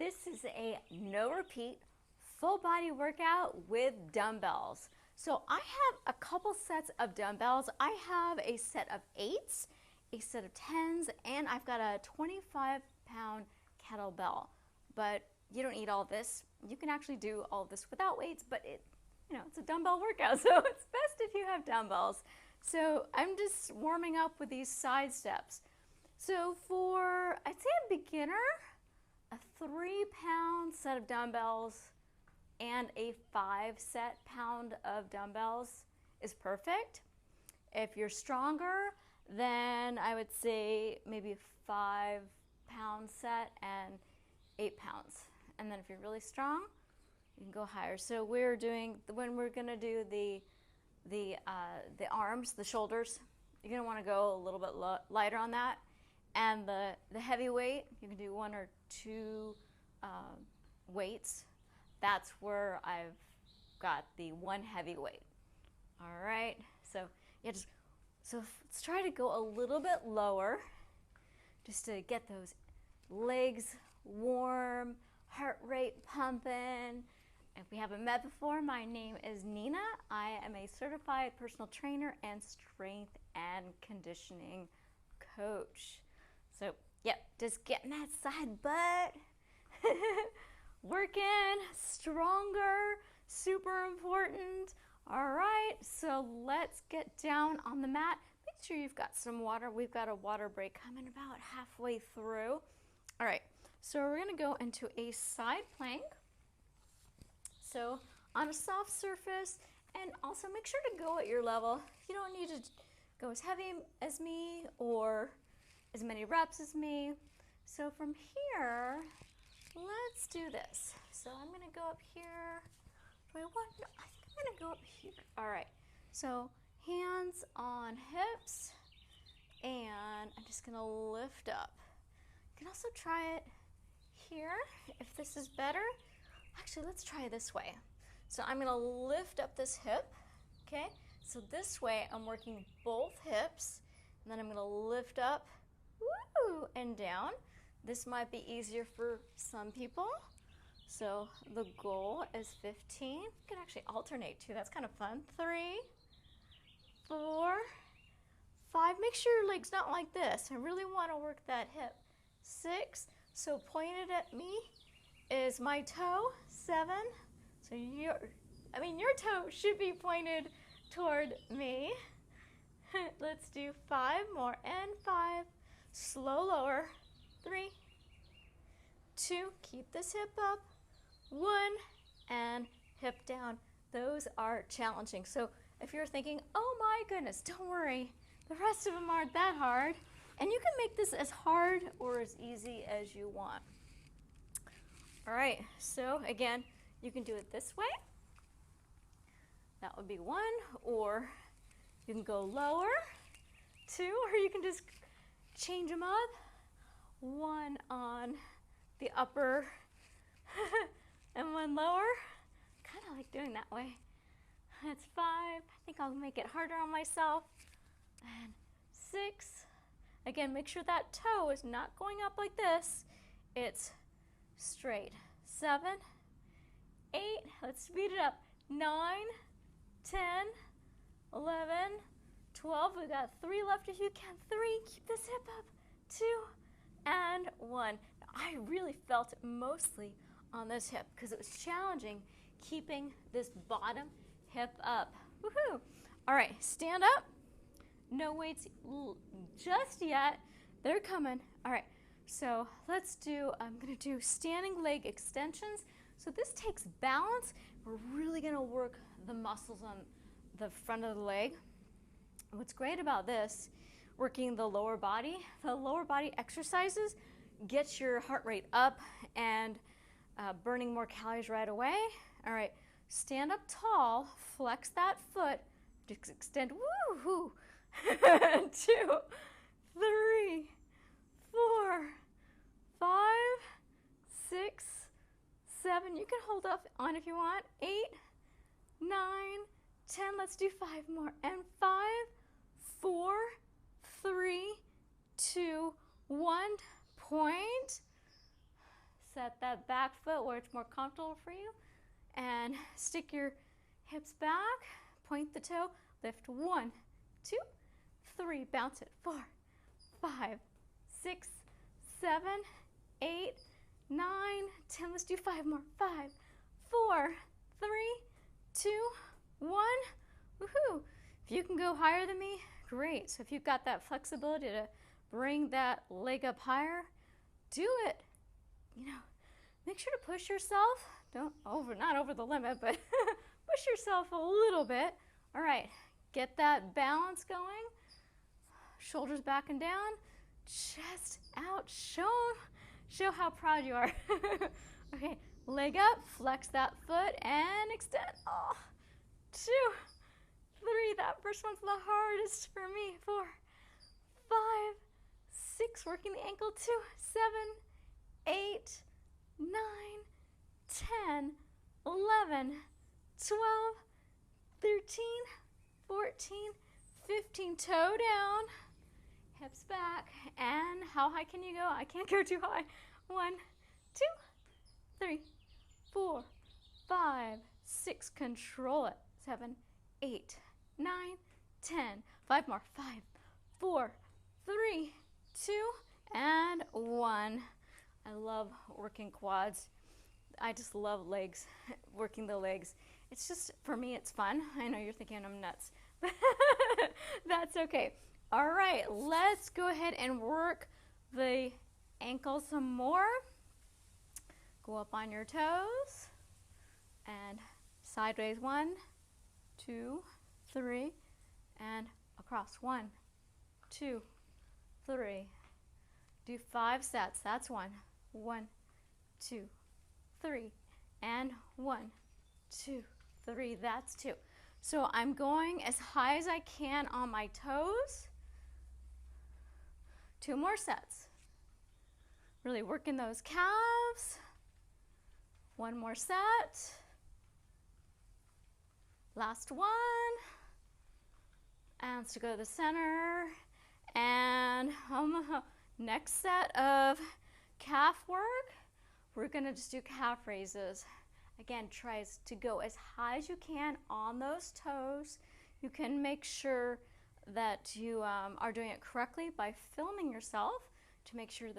This is a no repeat full body workout with dumbbells. So I have a couple sets of dumbbells. I have a set of 8s, a set of 10s, and I've got a 25-pound kettlebell. But you don't need all this. You can actually do all this without weights, but it's a dumbbell workout, so it's best if you have dumbbells. So I'm just warming up with these side steps. So for, I'd say a beginner, a 3-pound set of dumbbells and a 5-set pound of dumbbells is perfect. If you're stronger, then I would say maybe a 5-pound set and 8 pounds. And then if you're really strong, you can go higher. So we're doing, when we're gonna do the arms, the shoulders, you're gonna wanna go a little bit lighter on that. And the heavy weight, you can do 1 or 2 weights. That's where I've got the 1 heavy weight. All right, so let's try to go a little bit lower just to get those legs warm, heart rate pumping. If we haven't met before, my name is Nina. I am a certified personal trainer and strength and conditioning coach. So, yep, just getting that side butt working, stronger, super important. All right, so let's get down on the mat. Make sure you've got some water. We've got a water break coming about halfway through. All right, so we're gonna go into a side plank. So on a soft surface, and also make sure to go at your level. You don't need to go as heavy as me or as many reps as me. So from here, let's do this. So I'm gonna go up here. Do I want, no, I think I'm gonna go up here. All right, so hands on hips, and I'm just gonna lift up. You can also try it here if this is better. Actually, let's try it this way. So I'm gonna lift up this hip, okay? So this way I'm working both hips, and then I'm gonna lift up, woo, and down. This might be easier for some people. So the goal is 15. You can actually alternate too, that's kind of fun. 3, 4, 5. Make sure your leg's not like this. I really wanna work that hip. 6, so pointed at me is my toe. 7, so your toe should be pointed toward me. Let's do 5 more, and 5, slow lower. 3, 2, keep this hip up. 1, and hip down. Those are challenging. So if you're thinking, oh my goodness, don't worry, the rest of them aren't that hard. And you can make this as hard or as easy as you want. All right, so again, you can do it this way. That would be 1, or you can go lower, 2, or you can just change them up. 1 on the upper and 1 lower. Kind of like doing that way. That's 5. I think I'll make it harder on myself. And 6. Again, make sure that toe is not going up like this. It's straight. 7, 8, let's speed it up. 9, 10, 11, 12. We got 3 left if you can. 3, keep this hip up. 2, and 1. Now, I really felt it mostly on this hip because it was challenging keeping this bottom hip up. Woohoo! All right, stand up. No weights just yet. They're coming. All right, so let's do, I'm gonna do standing leg extensions. So this takes balance. We're really gonna work the muscles on the front of the leg. What's great about this, working the lower body exercises get your heart rate up and burning more calories right away. All right, stand up tall, flex that foot, just extend, woo-hoo. 2, 3, 4, 5, 6, 7. You can hold off on if you want. 8, 9, 10. Let's do 5 more. And 5, 4, 3, 2, 1. Point. set that back foot where it's more comfortable for you. And stick your hips back, point the toe, lift 1, 2, 3, bounce it, 4, 5, 6, 7, 8, 9, 10. Let's do 5 more. 5, 4, 3, 2, 1. Woohoo! If you can go higher than me, great. So if you've got that flexibility to bring that leg up higher, do it. You know, make sure to push yourself. Not over the limit, but push yourself a little bit. All right, get that balance going. Shoulders back and down, chest out. Show how proud you are. Okay, leg up, flex that foot and extend. 2, 3, that first one's the hardest for me. 4, 5, 6, working the ankle. 2, 7, 8, 9, 10, 11, 12, 13, 14, 15. Toe down, hips back, and how high can you go? I can't go too high. 1, 2, 3, 4, 5, 6. Control it. 7, 8, 9, 10. 5 more. 5, 4, 3, 2, and 1. I love working quads. I just love legs, working the legs. It's just, for me, it's fun. I know you're thinking I'm nuts, but that's okay. All right, let's go ahead and work the ankles some more. Go up on your toes and sideways. 1, 2, 3, and across. 1, 2, 3. Do 5 sets. That's 1. 1, 2, 3, and 1, 2, 3. That's 2. So I'm going as high as I can on my toes. 2 more sets. Really working those calves. 1 more set. Last one. And let's go to the center. And next set of calf work. We're going to just do calf raises. Again, try to go as high as you can on those toes. You can make sure that you are doing it correctly by filming yourself to make sure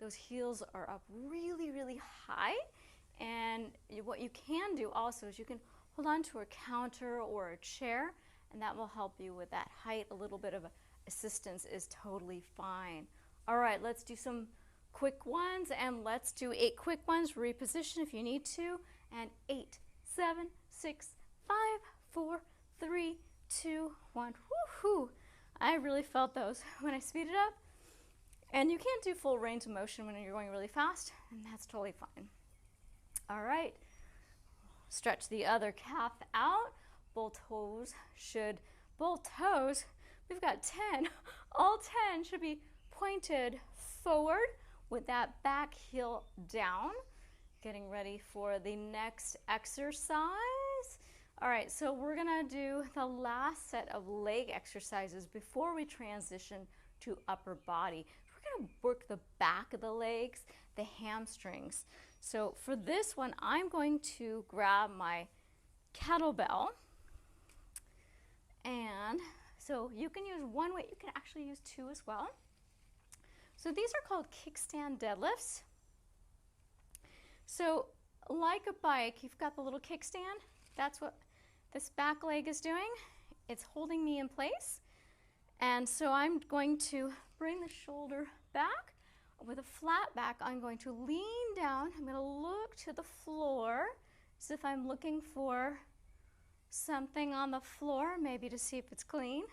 those heels are up really, really high. And what you can do also is you can hold on to a counter or a chair, and that will help you with that height. A little bit of assistance is totally fine. All right, let's do some quick ones, and let's do 8 quick ones. Reposition if you need to. And 8, 7, 6, 5, 4, 3, 2, 1. Woohoo! I really felt those when I speeded up. And you can't do full range of motion when you're going really fast, and that's totally fine. All right. Stretch the other calf out. Both toes, we've got 10. All 10 should be pointed forward with that back heel down. Getting ready for the next exercise. All right, so we're gonna do the last set of leg exercises before we transition to upper body. We're gonna work the back of the legs, the hamstrings. So for this one, I'm going to grab my kettlebell. And so you can use one weight, you can actually use 2 as well. So these are called kickstand deadlifts. So like a bike, you've got the little kickstand. That's what this back leg is doing. It's holding me in place. And so I'm going to bring the shoulder back. With a flat back, I'm going to lean down. I'm going to look to the floor as if I'm looking for something on the floor, maybe to see if it's clean.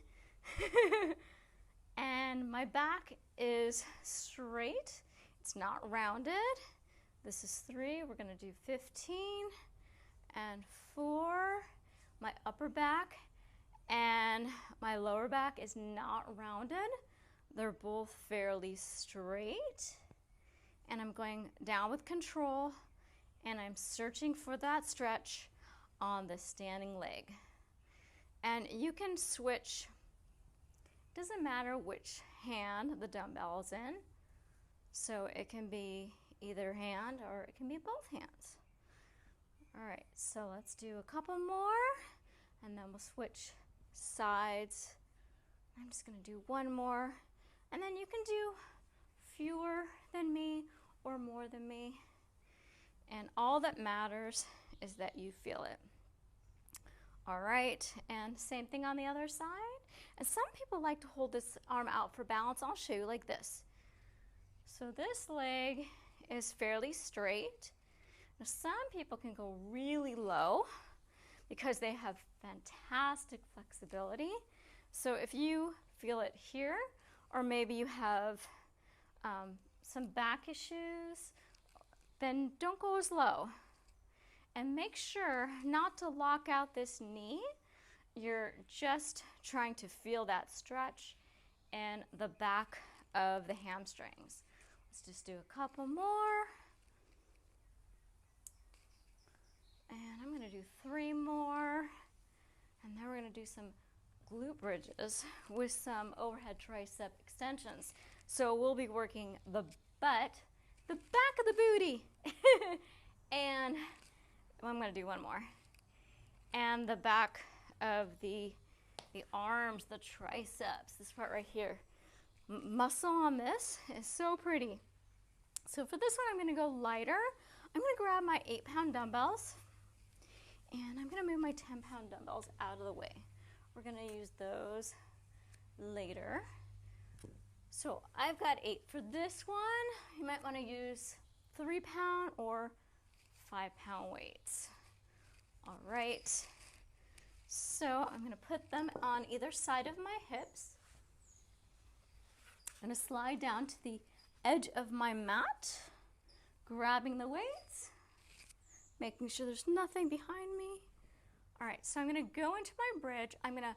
And my back is straight. It's not rounded. This is 3. We're going to do 15 and 4. My upper back and my lower back is not rounded. They're both fairly straight. And I'm going down with control, and I'm searching for that stretch on the standing leg. And you can switch. Doesn't matter which hand the dumbbell is in. So it can be either hand, or it can be both hands. All right, so let's do a couple more, and then we'll switch sides. I'm just gonna do one more, and then you can do fewer than me or more than me. And all that matters is that you feel it. All right, and same thing on the other side. And some people like to hold this arm out for balance. I'll show you like this. So this leg is fairly straight. Now some people can go really low because they have fantastic flexibility. So if you feel it here, or maybe you have some back issues, then don't go as low. And make sure not to lock out this knee. You're just trying to feel that stretch in the back of the hamstrings. Let's just do a couple more. And I'm going to do 3 more. And then we're going to do some glute bridges with some overhead tricep extensions. So we'll be working the butt, the back of the booty, and I'm going to do one more. And the back of the arms, the triceps, this part right here. Muscle on this is so pretty. So for this one, I'm going to go lighter. I'm going to grab my 8-pound dumbbells, and I'm going to move my 10-pound dumbbells out of the way. We're going to use those later. So I've got 8 for this one. You might want to use 3-pound or 5-pound weights. All right. So I'm going to put them on either side of my hips. I'm going to slide down to the edge of my mat, grabbing the weights, making sure there's nothing behind me. All right, so I'm going to go into my bridge. I'm going to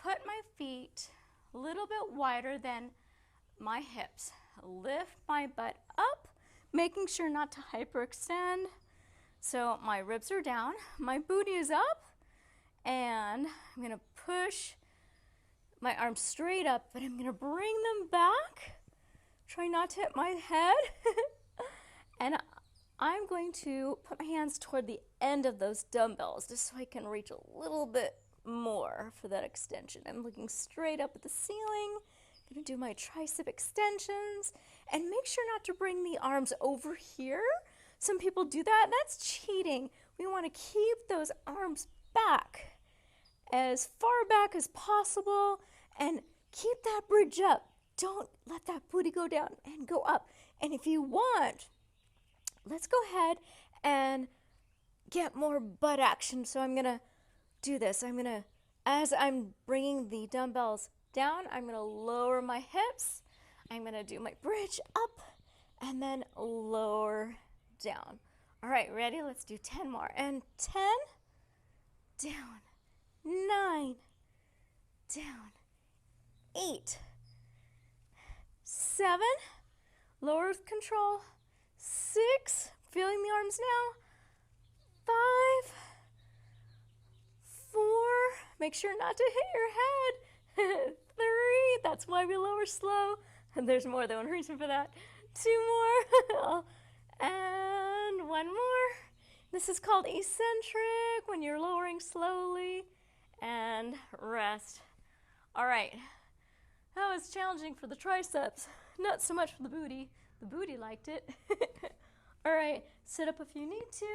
put my feet a little bit wider than my hips. Lift my butt up, making sure not to hyperextend. So my ribs are down, my booty is up, and I'm going to push my arms straight up, but I'm going to bring them back. Try not to hit my head. And I'm going to put my hands toward the end of those dumbbells just so I can reach a little bit more for that extension. I'm looking straight up at the ceiling. I'm going to do my tricep extensions, and make sure not to bring the arms over here. Some people do that. That's cheating. We want to keep those arms back, as far back as possible, and keep that bridge up. Don't let that booty go down and go up. And if you want, let's go ahead and get more butt action. So I'm going to do this. As I'm bringing the dumbbells down, I'm going to lower my hips. I'm going to do my bridge up and then lower down. All right, ready? Let's do 10 more. And 10, down, 9, down, 8, 7, lower with control, 6, feeling the arms now, 5, 4, make sure not to hit your head, 3, that's why we lower slow, and there's more than one reason for that, 2 more, and 1 more. This is called eccentric, when you're lowering slowly, and rest. All right, that was challenging for the triceps, not so much for the booty. The booty liked it. All right, sit up if you need to.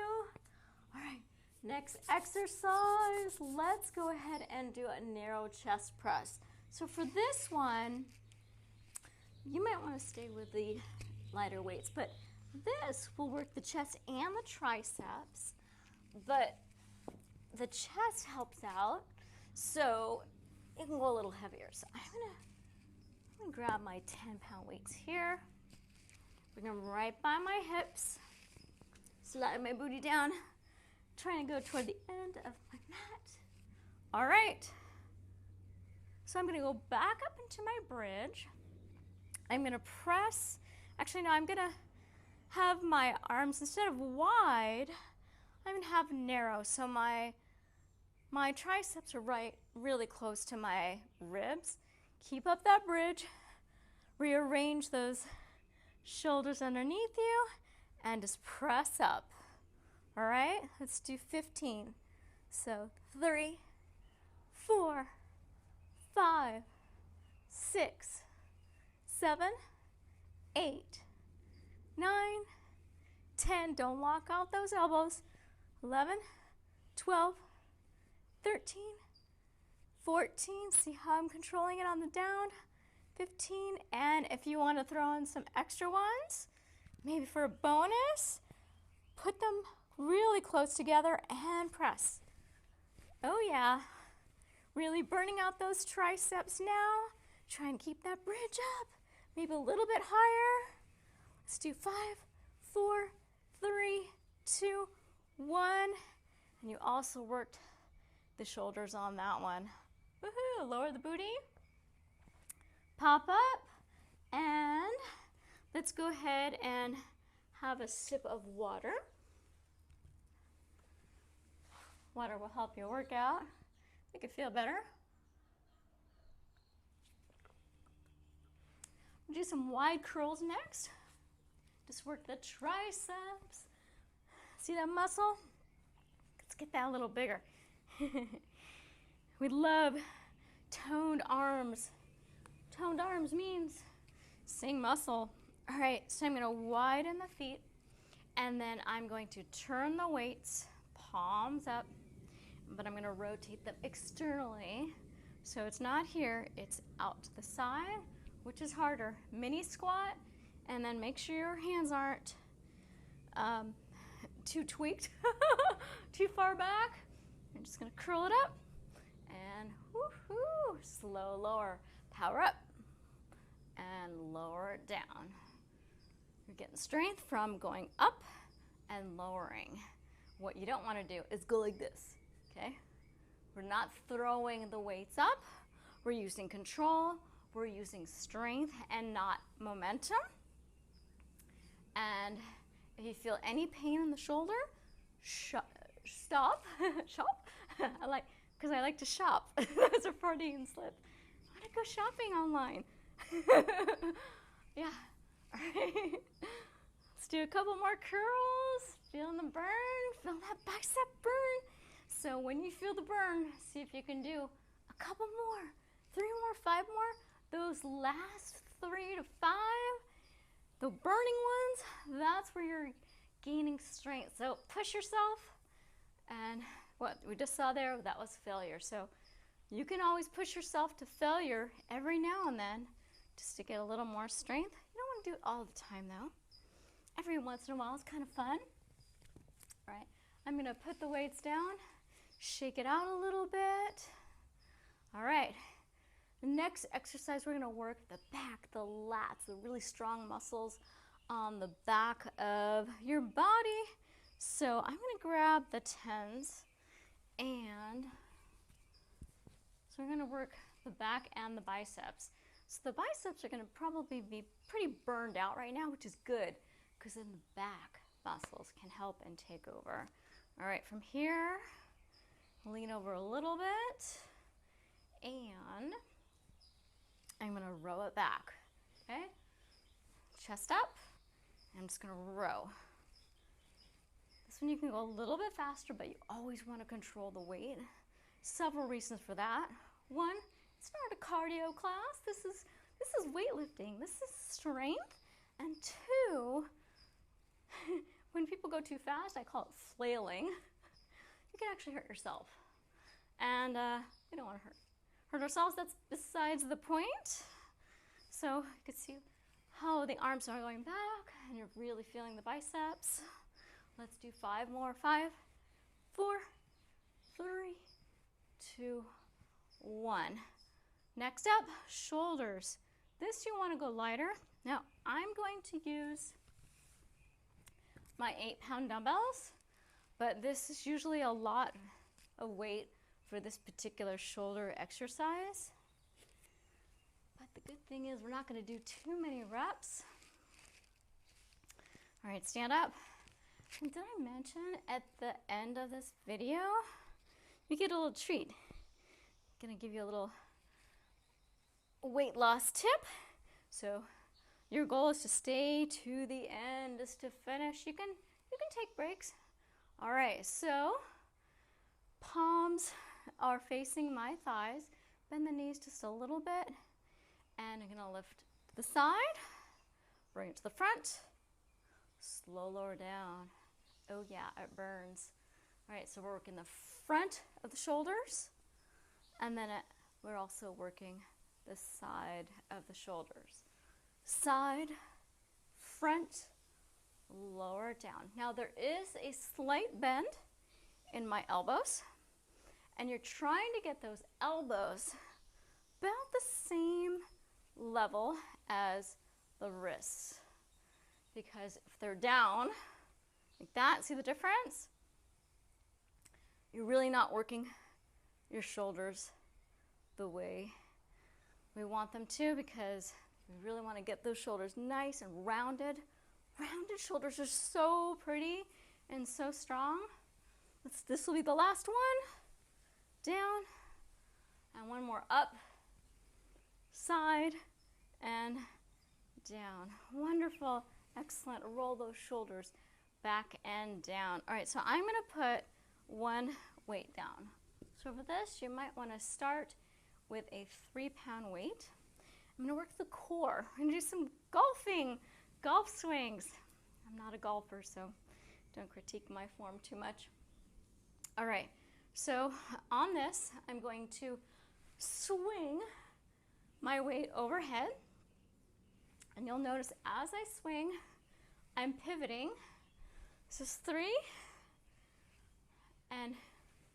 All right, next exercise, let's go ahead and do a narrow chest press. So for this one, you might want to stay with the lighter weights, but this will work the chest and the triceps, but the chest helps out, so it can go a little heavier. So I'm gonna grab my 10-pound weights here, bring them right by my hips, slide my booty down, trying to go toward the end of my mat. All right, so I'm gonna go back up into my bridge. I'm gonna press, actually no, I'm gonna have my arms, instead of wide, I'm gonna have narrow, so my triceps are really close to my ribs. Keep up that bridge, rearrange those shoulders underneath you, and just press up. All right, let's do 15. So 3, 4, 5, 6, 7, 8, 9, 10. Don't lock out those elbows. 11, 12, 13, 14. See how I'm controlling it on the down. 15. And if you want to throw in some extra ones, maybe for a bonus, put them really close together and press. Oh yeah, really burning out those triceps now. Try and keep that bridge up, maybe a little bit higher. Let's do 5, 4, 3, 2, 1. And you also worked the shoulders on that one. Woohoo, lower the booty. Pop up, and let's go ahead and have a sip of water. Water will help your workout, make it feel better. We'll do some wide curls next. Just work the triceps. See that muscle? Let's get that a little bigger. We love toned arms. Toned arms means same muscle. All right, so I'm going to widen the feet, and then I'm going to turn the weights, palms up, but I'm going to rotate them externally. So it's not here, it's out to the side, which is harder. Mini squat, and then make sure your hands aren't too tweaked, too far back. I'm just going to curl it up, and woohoo, slow lower. Power up and lower it down. You're getting strength from going up and lowering. What you don't want to do is go like this, okay? We're not throwing the weights up. We're using control. We're using strength and not momentum. And if you feel any pain in the shoulder, stop. Shop. Because I like to shop. That's a Freudian slip. Go shopping online. Yeah. All right. Let's do a couple more curls. Feeling the burn. Feel that bicep burn. So when you feel the burn, see if you can do a couple more. 3 more, 5 more. Those last 3 to 5, the burning ones, that's where you're gaining strength. So push yourself. And what we just saw there, that was failure. So you can always push yourself to failure every now and then just to get a little more strength. You don't want to do it all the time though. Every once in a while is kind of fun. All right, I'm going to put the weights down, shake it out a little bit. All right, the next exercise we're going to work the back, the lats, the really strong muscles on the back of your body. So I'm going to grab the 10s, and so we're going to work the back and the biceps. So the biceps are going to probably be pretty burned out right now, which is good because then the back muscles can help and take over. All right, from here, lean over a little bit, and I'm going to row it back, okay? Chest up, I'm just going to row. This one you can go a little bit faster, but you always want to control the weight. Several reasons for that. One, it's not a cardio class. This is weightlifting. This is strength. And 2, when people go too fast, I call it flailing. You can actually hurt yourself. And we don't want to hurt ourselves. That's besides the point. So you can see how the arms are going back, and you're really feeling the biceps. Let's do 5 more. 5, 4, 3, 2, 1. Next up, shoulders. This you want to go lighter. Now, I'm going to use my 8-pound dumbbells, but this is usually a lot of weight for this particular shoulder exercise. But the good thing is we're not going to do too many reps. All right, stand up. And did I mention at the end of this video, you get a little treat. I'm gonna give you a little weight loss tip. So Your goal is to stay to the end, is to finish. You can take breaks. All right, so palms are facing my thighs. Bend the knees just a little bit, and I'm gonna lift to the side, bring it to the front, slow lower down. Oh yeah, it burns. All right, so we're working the front of the shoulders, and then we're also working the side of the shoulders. Side, front, lower down. Now there is a slight bend in my elbows, and you're trying to get those elbows about the same level as the wrists, because if they're down like that, see the difference? You're really not working your shoulders the way we want them to, because we really want to get those shoulders nice and rounded. Rounded shoulders are so pretty and so strong. This will be the last one. Down, and one more up, side, and down. Wonderful, excellent. Roll those shoulders back and down. All right, so I'm gonna put one weight down. So for this, you might wanna start with a 3-pound weight. I'm gonna work the core. I'm gonna do some golf swings. I'm not a golfer, so don't critique my form too much. All right. So on this, I'm going to swing my weight overhead. And you'll notice as I swing, I'm pivoting. This is 3. And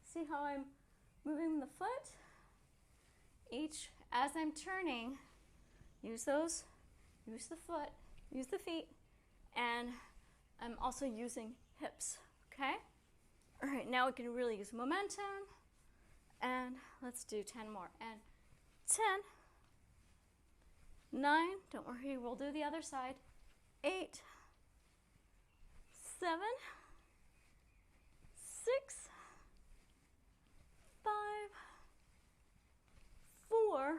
see how I'm moving the foot? As I'm turning, use the foot, use the feet, and I'm also using hips, okay? All right, now we can really use momentum, and let's do 10 more. And 10, 9, don't worry, we'll do the other side. 8, 7, 6, 5, 4,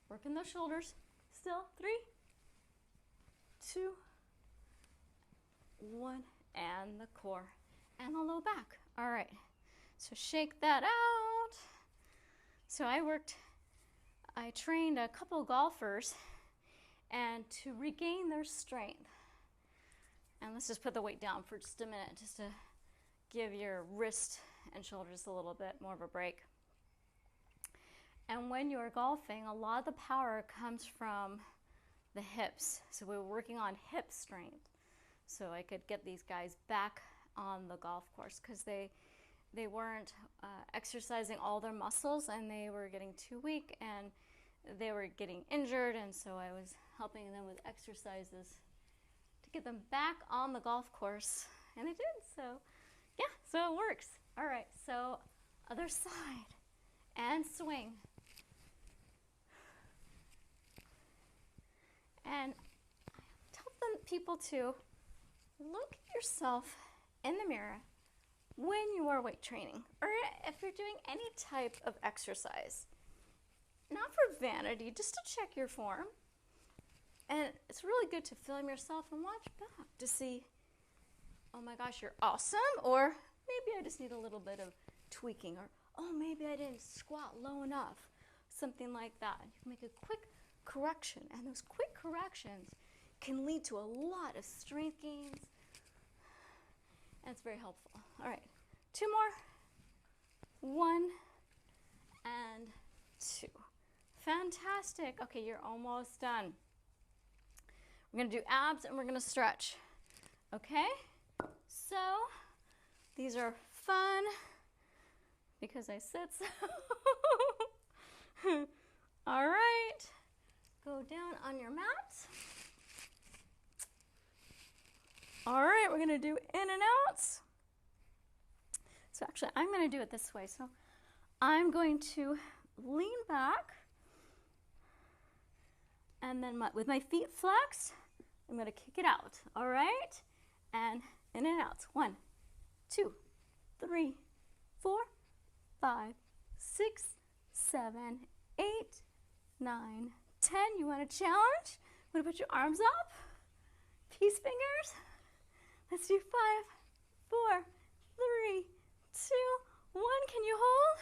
working those shoulders, still 3, 2, 1, and the core. And the low back. All right, so shake that out. So I trained a couple golfers, and to regain their strength, and let's just put the weight down for just a minute, just to give your wrist and shoulders a little bit more of a break. And when you're golfing, a lot of the power comes from the hips. So we were working on hip strength, so I could get these guys back on the golf course, because they weren't exercising all their muscles, and they were getting too weak, and they were getting injured, and so I was helping them with exercises to get them back on the golf course, and they did. So yeah, so it works. All right, so other side, and swing. And I tell people to look at yourself in the mirror when you are weight training, or if you're doing any type of exercise. Not for vanity, just to check your form. And it's really good to film yourself and watch back to see, oh my gosh, you're awesome, or maybe I just need a little bit of tweaking, or oh, maybe I didn't squat low enough, something like that. You can make a quick correction, and those quick corrections can lead to a lot of strength gains. And it's very helpful. All right, 2 more. 1 and 2. Fantastic. Okay, you're almost done. We're gonna do abs and we're gonna stretch. Okay, so these are fun because I said so. All right, go down on your mat. All right, we're gonna do in and outs. So actually, I'm gonna do it this way. So I'm going to lean back, and then with my feet flexed, I'm gonna kick it out. All right, and in and outs. 1, 2, 3, 4, 5, 6, 7, 8, 9, 10. You want a challenge? Want to put your arms up? Peace fingers. Let's do 5, 4, 3, 2, 1. Can you hold?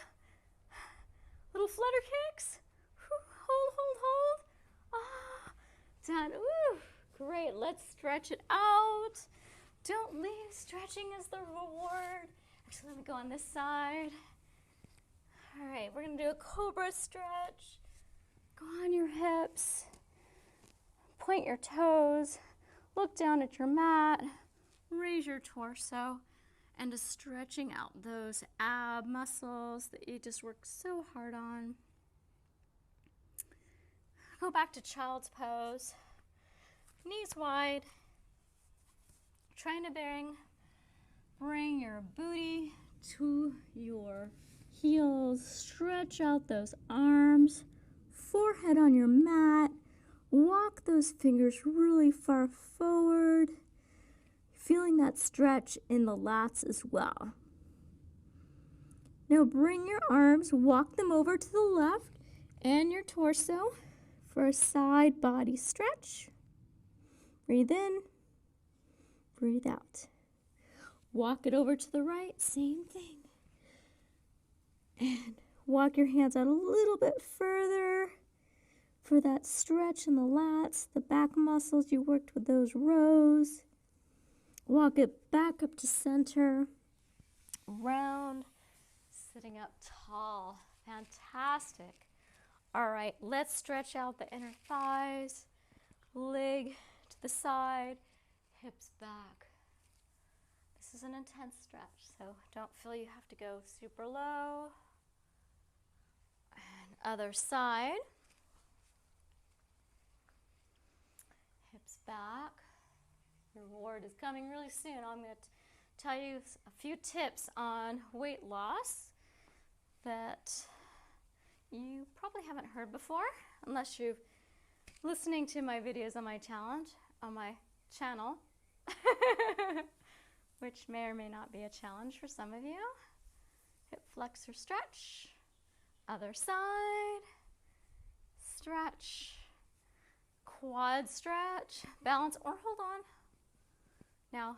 Little flutter kicks. Hold, hold, hold. Ah, done. Ooh, great. Let's stretch it out. Don't leave. Stretching is the reward. Actually, let me go on this side. All right, we're going to do a cobra stretch. Go on your hips. Point your toes. Look down at your mat. Raise your torso. And just stretching out those ab muscles that you just worked so hard on. Go back to child's pose. Knees wide. Trying to bring your booty to your heels. Stretch out those arms. Forehead on your mat. Walk those fingers really far forward. Feeling that stretch in the lats as well. Now bring your arms, walk them over to the left and your torso for a side body stretch. Breathe in, breathe out. Walk it over to the right, same thing. And walk your hands out a little bit further for that stretch in the lats, the back muscles. You worked with those rows. Walk it back up to center, round, sitting up tall. Fantastic. All right, let's stretch out the inner thighs, leg to the side, hips back. This is an intense stretch, so don't feel you have to go super low. And other side. Hips back. Reward is coming really soon. I'm going to tell you a few tips on weight loss that you probably haven't heard before unless you're listening to my videos on my channel, which may or may not be a challenge for some of you. Hip flexor stretch. Other side. Stretch. Quad stretch. Balance or hold on. Now,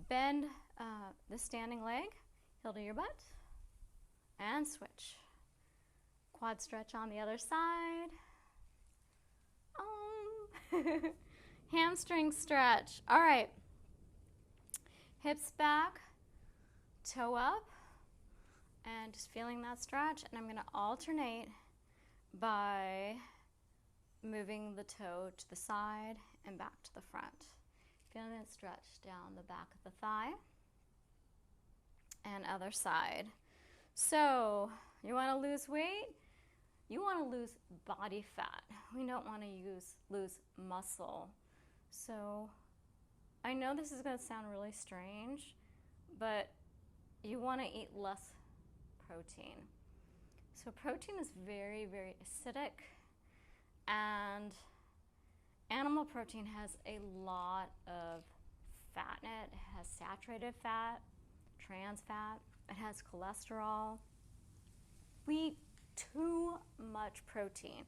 bend the standing leg, heel to your butt, and switch. Quad stretch on the other side. Hamstring stretch. All right. Hips back, toe up, and just feeling that stretch. And I'm going to alternate by moving the toe to the side and back to the front. Feeling it stretch down the back of the thigh. And other side. So, you want to lose weight? You want to lose body fat. We don't want to lose muscle. So, I know this is going to sound really strange, but you want to eat less protein. So, protein is very, very acidic, and animal protein has a lot of fat in it. It has saturated fat, trans fat, it has cholesterol. We eat too much protein.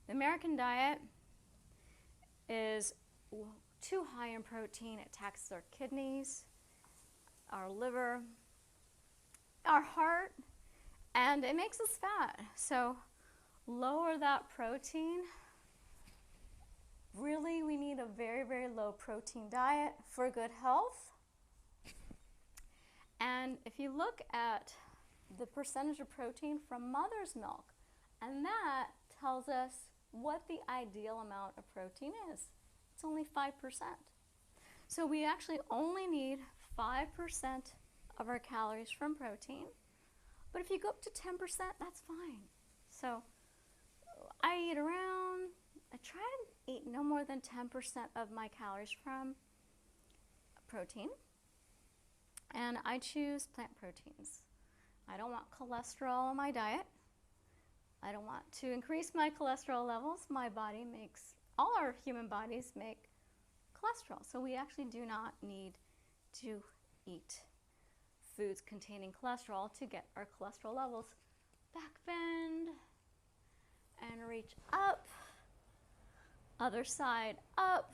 The American diet is too high in protein. It taxes our kidneys, our liver, our heart, and it makes us fat. So lower that protein. Really, we need a very, very low protein diet for good health. And if you look at the percentage of protein from mother's milk, and that tells us what the ideal amount of protein is. It's only 5%. So we actually only need 5% of our calories from protein. But if you go up to 10%, that's fine. So I try to eat no more than 10% of my calories from protein. And I choose plant proteins. I don't want cholesterol in my diet. I don't want to increase my cholesterol levels. My body all our human bodies make cholesterol. So we actually do not need to eat foods containing cholesterol to get our cholesterol levels. Back bend and reach up. Other side up.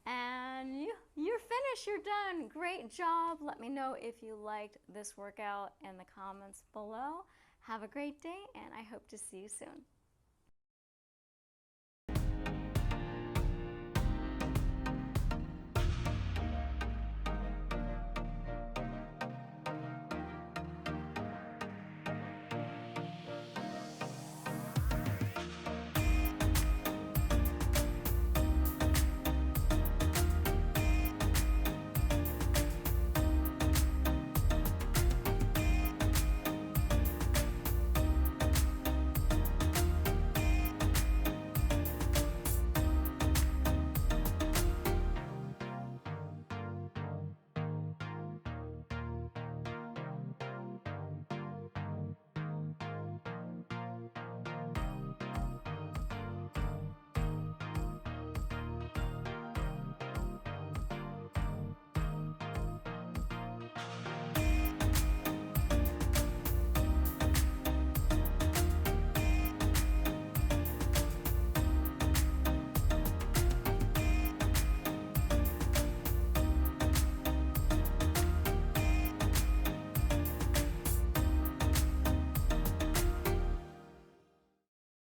And you're finished, you're done. Great job. Let me know if you liked this workout in the comments below. Have a great day, and I hope to see you soon.